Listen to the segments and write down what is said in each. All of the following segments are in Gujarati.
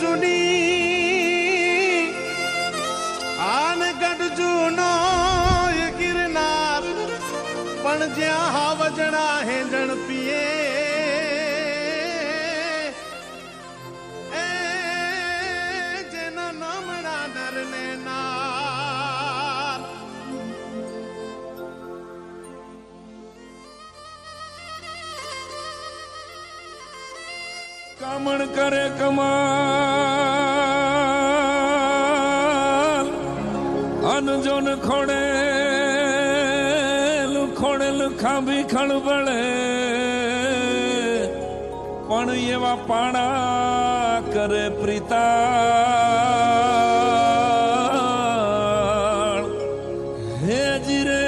જૂની આન ગઢ જૂનો એ ગિરનાર પણ જ્યાં હાવજણા હેંજણ પીએ એ જેના નામણા નરને નાર કામણ કરે કમાલ અનજોન ખોડેલ ખાંભી ખળબળે પણ એવા પાણા કરે પ્રીતાળ હે જીરે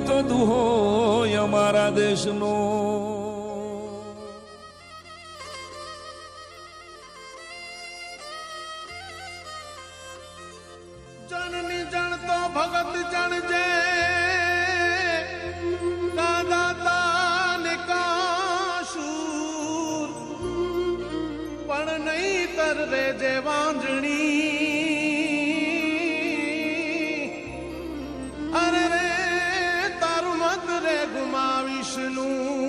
તો દુહો અમારા દેશનો જનની જણ તો ભગત જણજે દાદા ને કાશૂર પણ નહીં તર રે જે વાંજણી અરે રે તારું મત રે ગુમાવીશ નૂર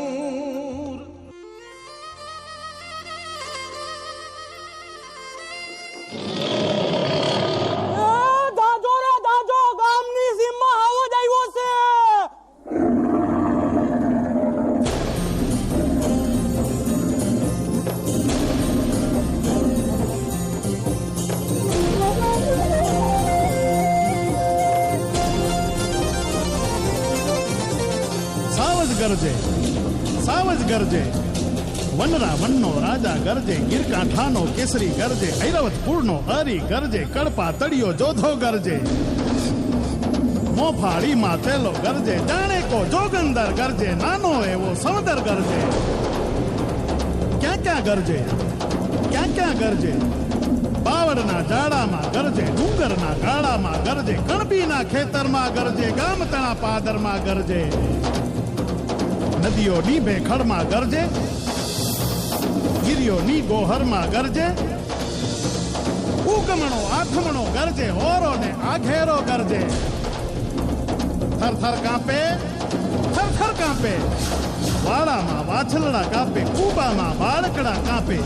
સાવજ ગરજે વનરા વનનો રાજા ગરજે ગીરકાંઠાનો કેસરી ગરજે ઐરાવતપુરનો હરી ગરજે કડપા તળિયો જોધો ગરજે મોફાળીમાં તેલો ગરજે જાણે કો જોગંદર ગરજે નાનો એવો સમદર ગરજે ક્યાં ક્યાં ગરજે બાવળના જાડામાં ગરજે ડુંગરના ગાળામાં ગરજે કણબીના ખેતરમાં ગરજે ગામતણા પાદરમાં ગરજે નદીઓની ભેખડમાં ગરજે ગિરિયોની ગોહરમાં ગરજે ઉગમણો આથમણો ગરજે હોરો ને આઘેરો ગરજે થરથર કાંપે વાડામાં વાછલડા કાપે કૂબામાં બાળકડા કાપે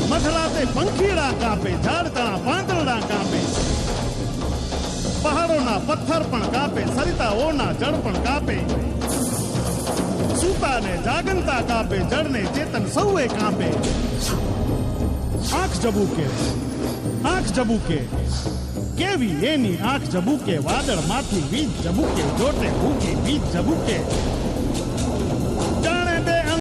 મધરાતે પંખીડા કાપે ઝાડતણા પાંદડા કાપે પહાડોના પથ્થર પણ કાપે સરિતાઓના જળ પણ કાપે સૂતાને જાગંતા કાપે જળને ચેતન સૌએ કાપે આંખ જબુકે કેવી એની આંખ જબુકે વાદળ માંથી વીજ જબુકે જોટે ભૂકી વીજ જબુકે